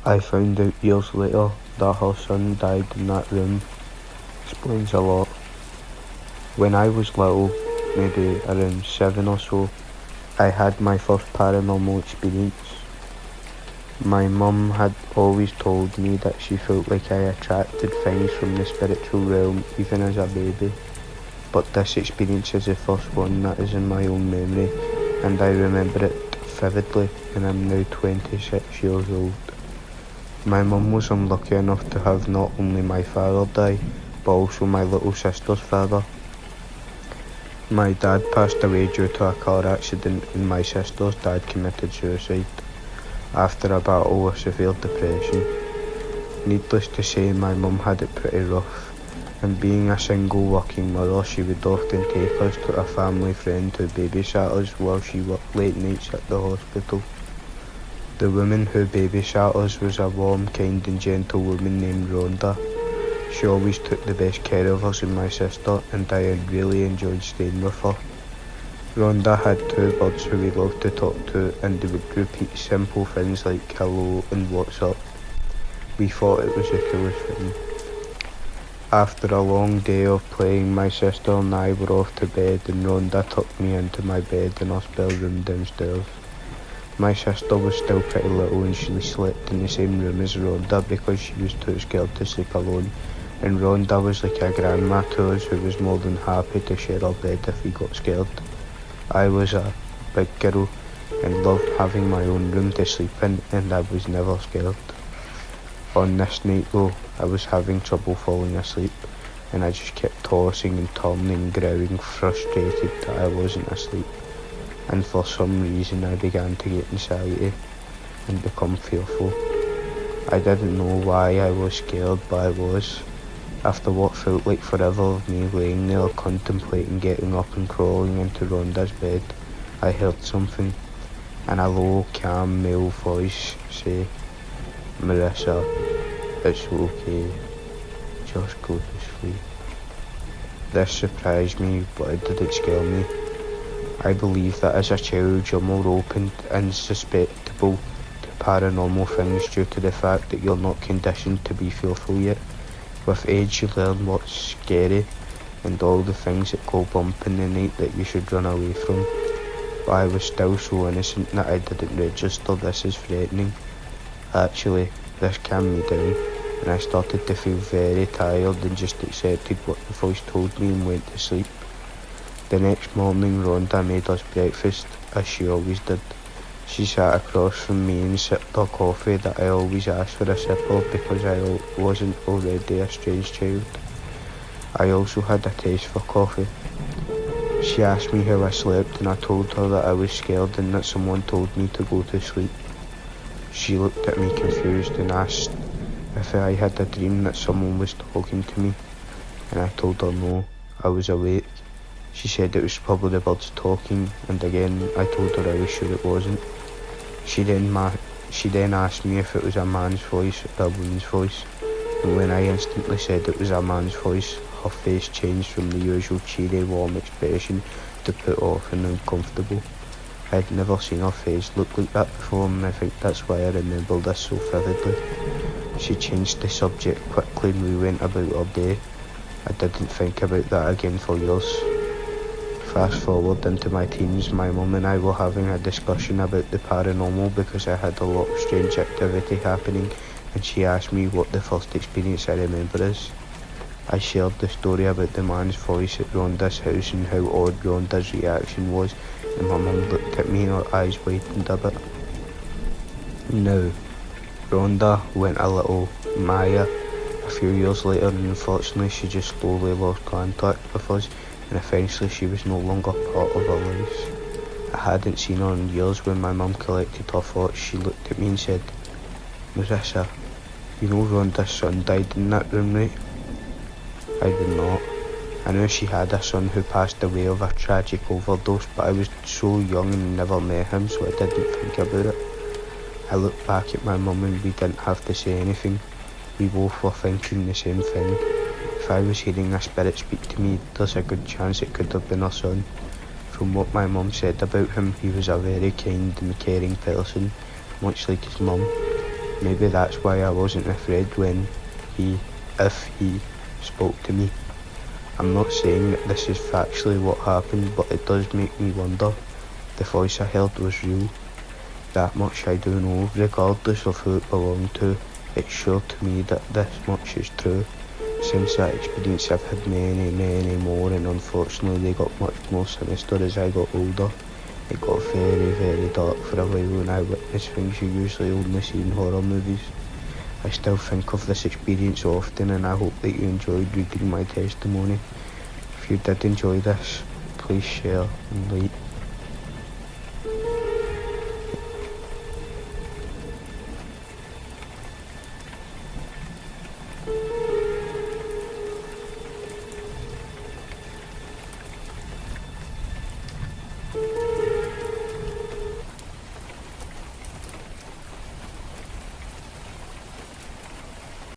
I found out years later that her son died in that room. Explains a lot. When I was little, maybe around 7 or so, I had my first paranormal experience. My mum had always told me that she felt like I attracted things from the spiritual realm even as a baby, but this experience is the first one that is in my own memory, and I remember it vividly, and I'm now 26 years old. My mum was unlucky enough to have not only my father die, but also my little sister's father. My dad passed away due to a car accident, and my sister's dad committed suicide after a battle with severe depression. Needless to say, my mum had it pretty rough, and being a single working mother, she would often take us to a family friend who babysat us while she worked late nights at the hospital. The woman who babysat us was a warm, kind and gentle woman named Rhonda. She always took the best care of us and my sister, and I had really enjoyed staying with her. Rhonda had two birds who we loved to talk to, and they would repeat simple things like hello and what's up. We thought it was the coolest thing. After a long day of playing, my sister and I were off to bed, and Rhonda tucked me into my bed in our spare room downstairs. My sister was still pretty little, and she slept in the same room as Rhonda because she was too scared to sleep alone, and Rhonda was like a grandma to us who was more than happy to share our bed if we got scared. I was a big girl and loved having my own room to sleep in, and I was never scared. On this night though, I was having trouble falling asleep, and I just kept tossing and turning, growling, frustrated that I wasn't asleep. And for some reason I began to get anxiety and become fearful. I didn't know why I was scared, but I was. After what felt like forever of me laying there contemplating getting up and crawling into Rhonda's bed, I heard something, and a low, calm male voice say, "Marissa, it's okay, just go to sleep." This surprised me, but it didn't scare me. I believe that as a child you're more open and susceptible to paranormal things due to the fact that you're not conditioned to be fearful yet. With age you learn what's scary and all the things that go bump in the night that you should run away from. But I was still so innocent that I didn't register this as threatening. Actually, this calmed me down, and I started to feel very tired and just accepted what the voice told me and went to sleep. The next morning Rhonda made us breakfast, as she always did. She sat across from me and sipped her coffee that I always asked for a sip of because I wasn't already a strange child. I also had a taste for coffee. She asked me how I slept, and I told her that I was scared and that someone told me to go to sleep. She looked at me confused and asked if I had a dream that someone was talking to me, and I told her no, I was awake. She said it was probably the birds talking, and again I told her I was sure it wasn't. She then asked me if it was a man's voice or a woman's voice, and when I instantly said it was a man's voice, her face changed from the usual cheery, warm expression to put off and uncomfortable. I had never seen her face look like that before, and I think that's why I remember this so vividly. She changed the subject quickly and we went about our day. I didn't think about that again for years. Fast forward into my teens, my mum and I were having a discussion about the paranormal because I had a lot of strange activity happening, and she asked me what the first experience I remember is. I shared the story about the man's voice at Rhonda's house and how odd Rhonda's reaction was, and my mum looked at me and her eyes widened a bit. Now, Rhonda went a little Maya a few years later, and unfortunately she just slowly lost contact with us, and eventually she was no longer part of our lives. I hadn't seen her in years. When my mum collected her thoughts, she looked at me and said, "Marissa, you know Rhonda's son died in that room, right?" I did not. I knew she had a son who passed away of a tragic overdose, but I was so young and never met him, so I didn't think about it. I looked back at my mum and we didn't have to say anything. We both were thinking the same thing. If I was hearing a spirit speak to me, there's a good chance it could have been her son. From what my mum said about him, he was a very kind and caring person, much like his mum. maybe that's why I wasn't afraid when if he spoke to me. I'm not saying that this is factually what happened, but it does make me wonder. The voice I heard was real. That much I do know, regardless of who it belonged to. It's sure to me that this much is true. Since that experience I've had many more, and unfortunately they got much more sinister as I got older. It got very dark for a while, and I witnessed things you usually only see in horror movies. I still think of this experience often, and I hope that you enjoyed reading my testimony. If you did enjoy this, please share and like.